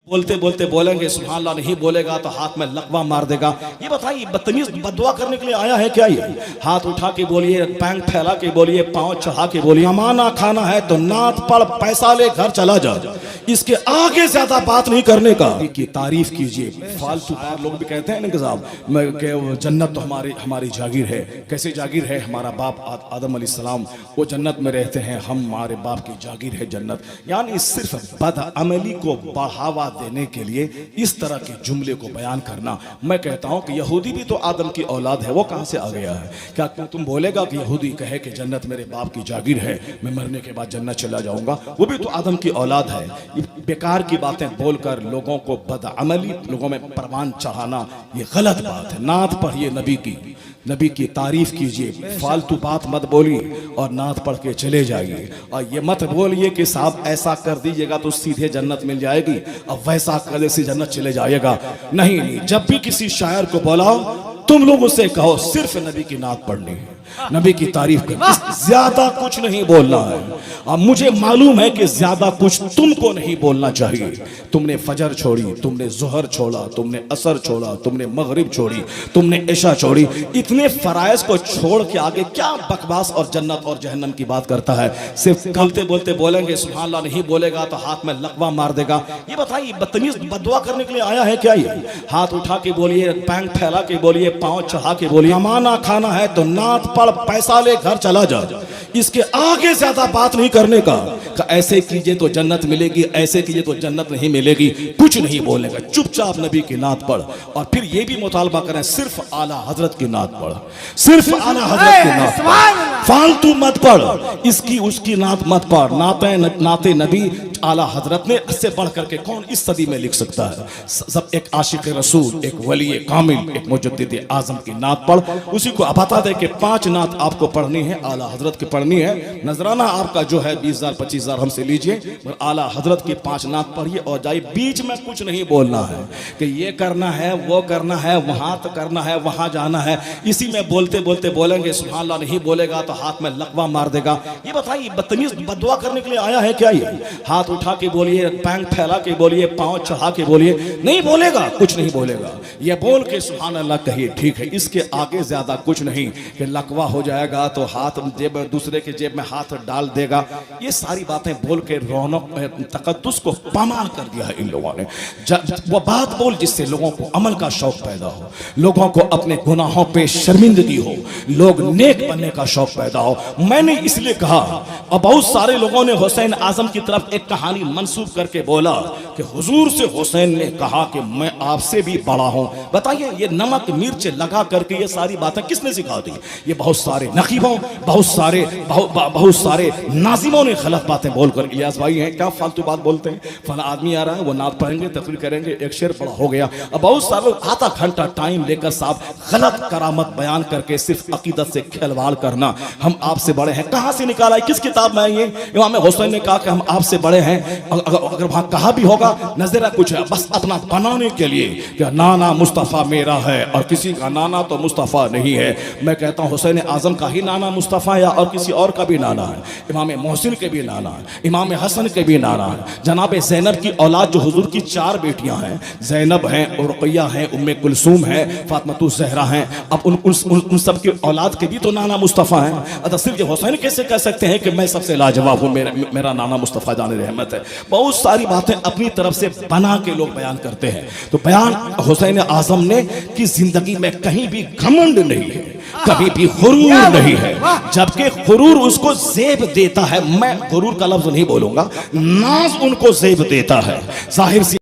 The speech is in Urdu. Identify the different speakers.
Speaker 1: بولتے بولتے بولیں گے سبحان اللہ، نہیں بولے گا تو ہاتھ میں لقوہ مار دے گا۔ یہ بتائیے بدتمیز بددعا کرنے کے لیے آیا ہے کیا؟ یہ ہاتھ اٹھا کے بولیے، پینک پھیلا کے بولیے، پاؤں چڑھا کے بولیے امانہ کھانا ہے تو نعت پڑھ، پیسہ لے گھر چلا جا، اس کے آگے زیادہ بات نہیں کرنے کا کی تعریف کیجئے۔ فالتو بات لوگ بھی کہتے ہیں نا کہ صاحب کہ جنت تو ہماری جاگیر ہے۔ کیسے جاگیر ہے؟ ہمارا باپ آدم علیہ السلام وہ جنت میں رہتے ہیں، ہمارے باپ کی جاگیر ہے جنت۔ یعنی صرف بد عملی کو بڑھاوا دینے کے لیے اس طرح کے جملے کو بیان کرنا۔ میں کہتا ہوں کہ یہودی بھی تو آدم کی اولاد ہے، وہ کہاں سے آ گیا ہے؟ کیا تم بولے گا کہ یہودی کہے کہ جنت میرے باپ کی جاگیر ہے، میں مرنے کے بعد جنت چلا جاؤں گا؟ وہ بھی تو آدم کی اولاد ہے۔ بیکار کی باتیں بول کر لوگوں کو بد عملی، لوگوں میں پروان چڑھانا، یہ غلط بات ہے۔ نعت پڑھیے، نبی کی تعریف کیجئے، فالتو بات مت بولیے اور نعت پڑھ کے چلے جائیے۔ اور یہ مت بولیے کہ صاحب ایسا کر دیجئے گا تو سیدھے جنت مل جائے گی، اور ویسا کرنے سے جنت چلے جائے گا۔ نہیں، جب بھی کسی شاعر کو بولاؤ تم لوگ اسے کہو صرف نبی کی نعت پڑھنی ہے، نبی کی تعریف کرنی، زیادہ کچھ نہیں بولنا ہے۔ اور مجھے معلوم ہے کہ زیادہ کچھ تم کو نہیں بولنا چاہیے۔ تم نے فجر چھوڑی، تم نے ظہر چھوڑا، تم نے عصر چھوڑا، تم نے مغرب چھوڑی، تم نے عشاء چھوڑی۔ اتنے فرائض کو چھوڑ کے آگے کیا بکواس اور جنت اور جہنم کی بات کرتا ہے؟ صرف بولتے بولتے بولیں گے سبحان اللہ، نہیں بولے گا تو ہاتھ میں لقوہ مار دے گا۔ یہ بتائیے بدتمیز بددعا کرنے کے لیے آیا ہے کیا؟ یہ ہاتھ اٹھا کے بولیے، پینک پھیلا کے بولیے، پاؤں چڑھا کے بولیے امانہ کھانا ہے تو نعت پڑھ، پیسہ لے گھر چلا جا، اس کے آگے زیادہ بات نہیں کرنے کا۔ کہ ایسے کیجئے تو جنت ملے گی، ایسے کیجئے تو جنت نہیں ملے گی، کچھ نہیں بولنے کا۔ چپ چاپ نبی کی نعت پڑھ، اور پھر یہ بھی مطالبہ کریں صرف اعلیٰ حضرت کی نعت پڑھ، صرف اعلیٰ حضرت کی نعت پڑھ، فالتو مت پڑھ، اس کی نعت مت پڑھ۔ نعت نبی اعلیٰ حضرت نے اس سے بڑھ کر کے کون اس صدی میں لکھ سکتا ہے؟ سب ایک عاشق رسول، ایک ولی کامل، ایک مجدد اعظم کی نعت پڑھ، اسی کو بتا دے کہ 5 نعت آپ کو پڑھنی ہے، اعلیٰ حضرت کی پڑھنی ہے۔ نذرانہ آپ کا جو ہے 20,000 25,000 ہم سے لیجئے، مگر اعلیٰ حضرت کی 5 نعت پڑھیے اور جائیے۔ بیچ میں کچھ نہیں بولنا ہے کہ یہ کرنا ہے، وہ کرنا ہے، وہاں تو کرنا ہے، وہاں جانا ہے۔ اسی میں بولتے بولتے بولیں گے سبحان اللہ، نہیں بولے گا تو ہاتھ میں لقوہ مار دے گا۔ یہ بتائیے بدتمیز بددعا کرنے کے لیے آیا ہے کیا؟ یہ ہاتھ اٹھا کے بولیے، پینک پھیلا کے بولیے، پاؤں چڑھا کے بولیے، نہیں بولے گا کچھ نہیں بولے گا، یہ بول کے سبحان اللہ کہیے، ٹھیک ہے۔ اس کے آگے زیادہ کچھ نہیں کہ لقوہ ہو جائے گا تو ہاتھ جیب دوسرے کے جیب میں ہاتھ ڈال دے گا۔ یہ ساری باتیں بول کے رونق تقدس کو پامال کر دیا ہے ان لوگوں نے۔ وہ بات بول جس سے لوگوں کو عمل کا شوق پیدا ہو، لوگوں کو اپنے گناہوں پہ شرمندگی ہو، لوگ نیک بننے کا شوق پیدا ہو۔ میں نے اس لیے کہا، اور بہت سارے لوگوں نے حسین اعظم کی طرف ایک کہانی منسوب کر کے بولا کہ حضور سے حسین نے کہا کہ میں آپ سے بھی بڑا ہوں۔ بتائیے یہ نمک مرچ لگا کر کے یہ ساری باتیں کس نے سکھا دی؟ یہ بہت سارے نقیبوں، بہت سارے ناظموں نے غلط باتیں بول کر۔ الیاس بھائی ہیں کیا فالتو بات بولتے ہیں؟ فلاں آدمی آ رہا ہے، وہ نعت پڑھیں گے، تقریر کریں گے، ایک شعر پڑا ہو گیا۔ اب بہت سارے آدھا گھنٹہ ٹائم لے کر صاحب غلط کرامت بیان کر کے صرف عقیدت سے کھلواڑ کرنا۔ ہم آپ سے بڑے ہیں، کہاں سے نکالا ہے؟ کس کتاب میں ہے یہ؟ امام حسین نے کہا کہ ہم آپ سے بڑے ہیں، اگر وہاں کہا بھی ہوگا نظرہ کچھ ہے بس اپنا بنانے کے لیے کہ نانا مصطفیٰ میرا ہے اور کسی کا نانا تو مصطفیٰ نہیں ہے۔ میں کہتا ہوں حسین اعظم کا ہی نانا مصطفیٰ ہے اور کسی اور کا بھی نانا ہے، امام محسن کے بھی نانا ہے، امام حسن کے بھی نانا ہے۔ جناب زینب کی اولاد جو حضور کی 4 بیٹیاں ہیں، زینب ہیں، رقیہ ہیں، ام کلثوم ہیں، فاطمہ الزہرا ہیں، اب ان سب کی اولاد کے بھی تو نانا مصطفیٰ ہیں۔ اب صرف حسین کیسے کہہ سکتے ہیں کہ میں سب سے لاجواب ہوں، میرا نانا مصطفیٰ جان رحمت ہے؟ بہت ساری باتیں اپنی طرف سے بنا کے لوگ بیان کرتے ہیں۔ تو بیان حسین اعظم نے کی زندگی میں کہیں بھی گھمنڈ نہیں ہے، کبھی بھی غرور نہیں ہے، جبکہ غرور اس کو زیب دیتا ہے۔ میں غرور کا لفظ نہیں بولوں گا، ناز ان کو زیب دیتا ہے۔ ظاہر سی